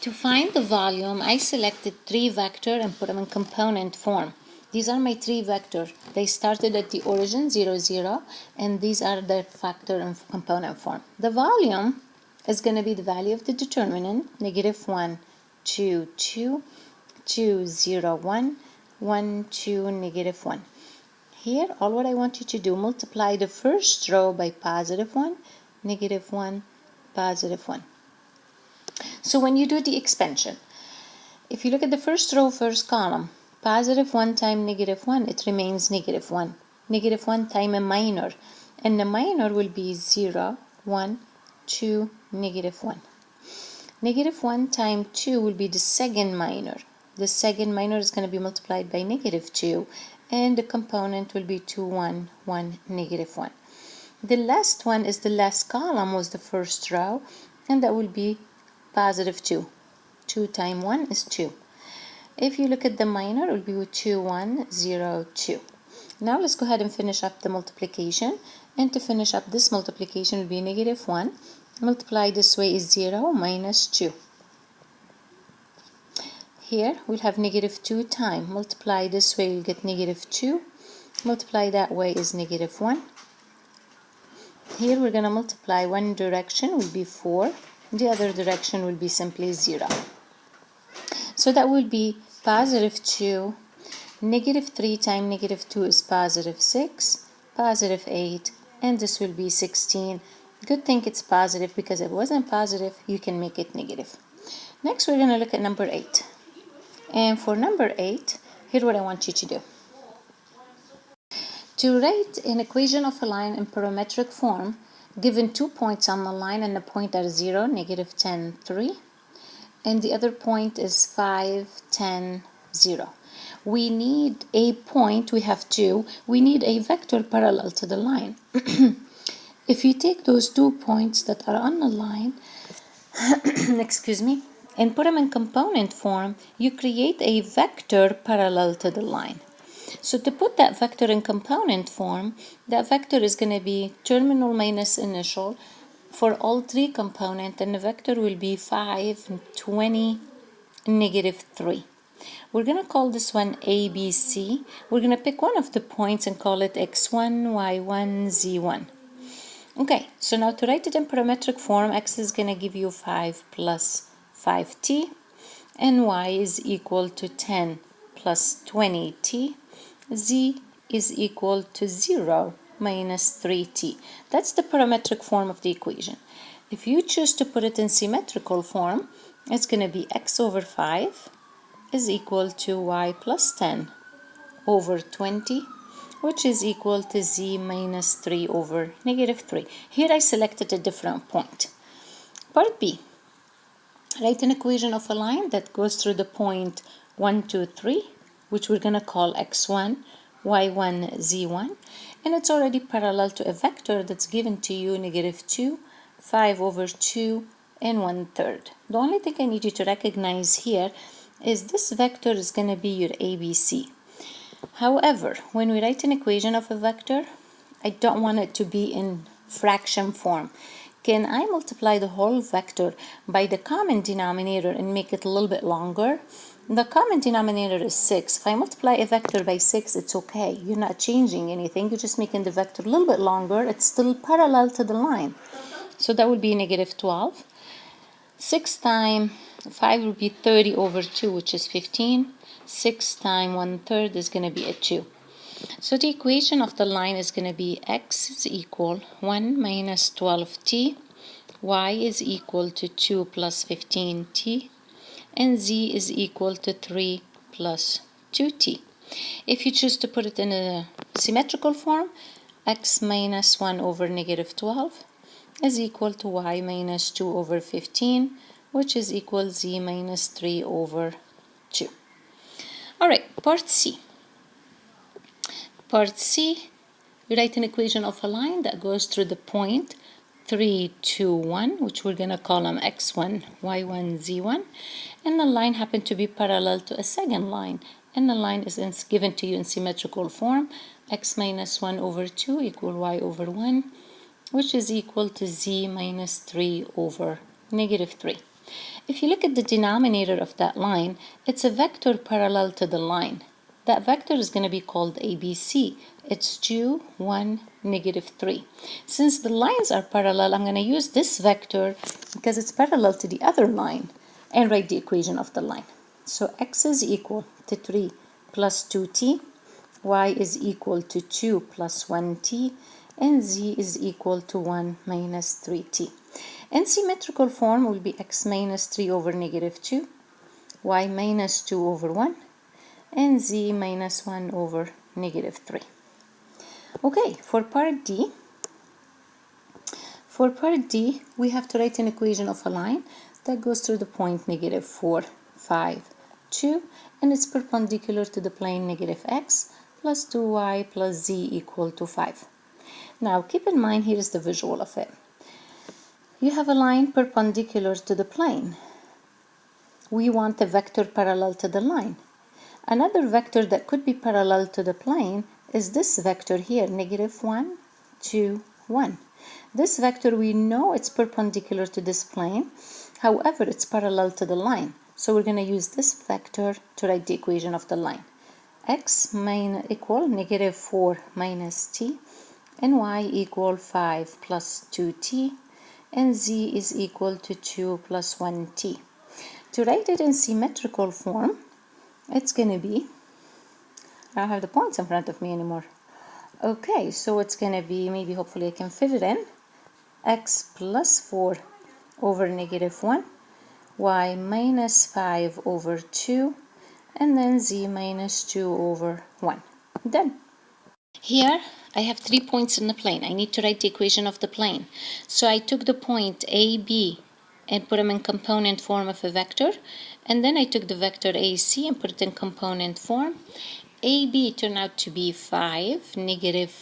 To find the volume, I selected 3 vector and put them in component form. These are my 3 vector. They started at the origin 0, 0, and these are the factor and component form. The volume is going to be the value of the determinant, negative 1, 2, 2, 2, 0, 1, 1, 2, negative 1. Here, all what I want you to do, multiply the first row by positive 1, negative 1, positive 1. So when you do the expansion, if you look at the first row, first column, positive 1 times negative 1, it remains negative 1. Negative 1 times a minor, and the minor will be 0, 1, 2, negative 1. Negative 1 times 2 will be the second minor. The second minor is going to be multiplied by negative 2, and the component will be 2, 1, 1, negative 1. The last one is the last column, was the first row, and that will be positive 2. 2 times 1 is 2. If you look at the minor, it will be 2, 1, 0, 2. Now let's go ahead and finish up the multiplication. And to finish up this multiplication will be negative 1. Multiply this way is 0 minus 2. Here we'll have negative 2 times. Multiply this way, you'll get negative 2. Multiply that way is negative 1. Here we're going to multiply one direction will be 4. The other direction will be simply 0. So that will be positive 2. Negative 3 times negative 2 is positive 6. Positive 8. And this will be 16. Good thing it's positive, because if it wasn't positive, you can make it negative. Next, we're going to look at number 8. And for number 8, here's what I want you to do. To write an equation of a line in parametric form, given 2 points on the line, and the point are 0, negative 10, 3, and the other point is 5, 10, 0. We need a point, we have 2, we need a vector parallel to the line. If you take those 2 points that are on the line, excuse me, and put them in component form, you create a vector parallel to the line. So to put that vector in component form, that vector is going to be terminal minus initial for all 3 components, and the vector will be 5, 20, negative 3. We're going to call this one ABC. We're going to pick one of the points and call it x1, y1, z1. Okay, so now to write it in parametric form, x is going to give you 5 plus 5t, and y is equal to 10 plus 20t. Z is equal to 0 minus 3t. That's the parametric form of the equation. If you choose to put it in symmetrical form, it's going to be x over 5 is equal to y plus 10 over 20, which is equal to z minus 3 over negative 3. Here I selected a different point. Part B. Write an equation of a line that goes through the point 1, 2, 3, which we're going to call x1, y1, z1, and it's already parallel to a vector that's given to you, negative 2, 5 over 2, and 1/3. The only thing I need you to recognize here is this vector is going to be your ABC. However, when we write an equation of a vector, I don't want it to be in fraction form. Can I multiply the whole vector by the common denominator and make it a little bit longer? The common denominator is 6. If I multiply a vector by 6, it's okay. You're not changing anything. You're just making the vector a little bit longer. It's still parallel to the line. So that would be negative 12. 6 times 5 will be 30 over 2, which is 15. 6 times 1/3 is going to be a 2. So the equation of the line is going to be x is equal 1 minus 12t, y is equal to 2 plus 15t, and z is equal to 3 plus 2t. If you choose to put it in a symmetrical form, x minus 1 over negative 12 is equal to y minus 2 over 15, which is equal z minus 3 over 2. All right, part C. Part C, we write an equation of a line that goes through the point 3, 2, 1, which we're going to call them x1, y1, z1, and the line happened to be parallel to a second line, and the line is given to you in symmetrical form, x minus 1 over 2 equal y over 1, which is equal to z minus 3 over negative 3. If you look at the denominator of that line, it's a vector parallel to the line. That vector is going to be called ABC. It's 2, 1, negative 3. Since the lines are parallel, I'm going to use this vector because it's parallel to the other line and write the equation of the line. So x is equal to 3 plus 2t, y is equal to 2 plus 1t, and z is equal to 1 minus 3t. In symmetrical form will be x minus 3 over negative 2, y minus 2 over 1, and z minus 1 over negative 3. Okay, for part D, we have to write an equation of a line that goes through the point negative 4, 5, 2, and it's perpendicular to the plane negative x plus 2y plus z equal to 5. Now, keep in mind, here is the visual of it. You have a line perpendicular to the plane. We want a vector parallel to the line. Another vector that could be parallel to the plane is this vector here, negative 1, 2, 1. This vector, we know it's perpendicular to this plane. However, it's parallel to the line. So we're going to use this vector to write the equation of the line. X equal negative 4 minus t, and y equal 5 plus 2t, and z is equal to 2 plus 1t. To write it in symmetrical form, it's going to be, I don't have the points in front of me anymore. Okay, so it's going to be, maybe hopefully I can fit it in, x plus 4 over negative 1, y minus 5 over 2, and then z minus 2 over 1. Done. Here I have 3 points in the plane. I need to write the equation of the plane. So I took the point A, B, and put them in component form of a vector, and then I took the vector AC and put it in component form. AB turned out to be 5, negative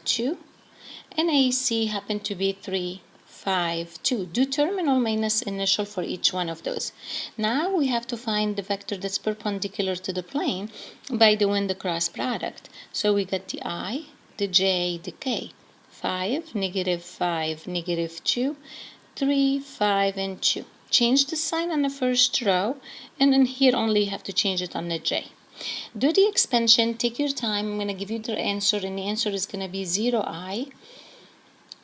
2, and AC happened to be 3, 5, 2. Do terminal minus initial for each one of those. Now we have to find the vector that's perpendicular to the plane by doing the cross product. So we got the I, the J, the K. 5, negative 2, 3, 5, and 2. Change the sign on the first row, and then here only you have to change it on the J. Do the expansion, take your time. I'm going to give you the answer, and the answer is going to be 0i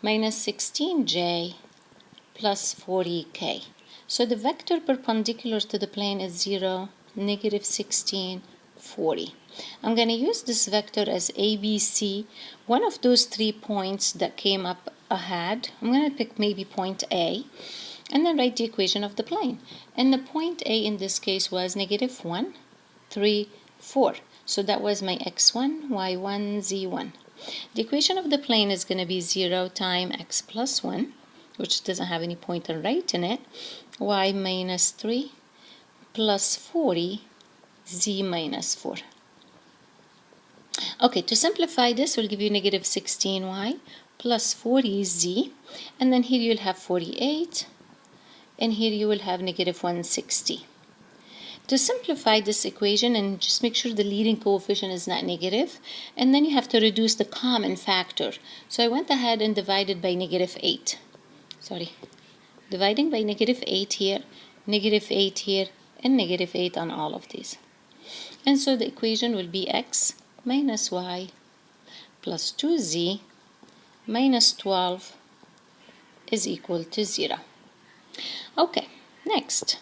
minus 16j plus 40k. So the vector perpendicular to the plane is 0, negative 16, 40. I'm going to use this vector as ABC, one of those 3 points that came up ahead. I'm going to pick maybe point A, and then write the equation of the plane. And the point A in this case was negative 1, 3, 4. So that was my x1, y1, z1. The equation of the plane is going to be 0 times x plus 1, which doesn't have any point on right in it, y minus 3 plus 40, z minus 4. Okay, to simplify this, we'll give you negative 16y plus 40z, and then here you'll have 48, and here you will have negative 160. To simplify this equation, and just make sure the leading coefficient is not negative, and then you have to reduce the common factor. So I went ahead and divided by negative 8. Dividing by negative 8 here, negative 8 here, and negative 8 on all of these. And so the equation will be x minus y plus 2z minus 12 is equal to 0. Okay, next.